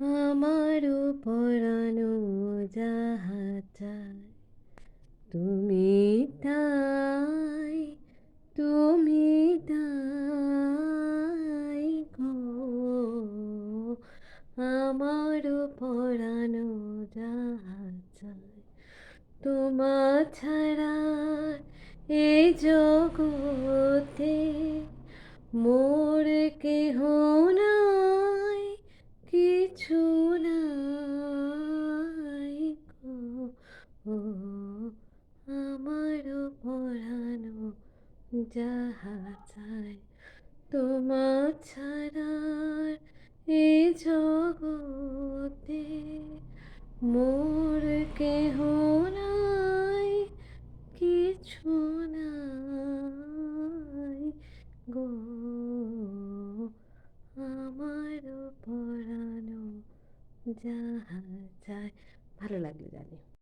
আমারও পরানো যাহা চায় তুমি তাই, তুমি তাই গো। আমারও পরানো যাহা চায় তোমা ছাড়া এই জগতে মোর কেহ নাই, কিছু নাই গো। আমার পরানো যাহা চায় তোমা ছাড়া এই জগতে মোর কেহ নাই, কিছু নাই গো। আমার পরানো যাহা চায়। ভালো লাগলো জানি।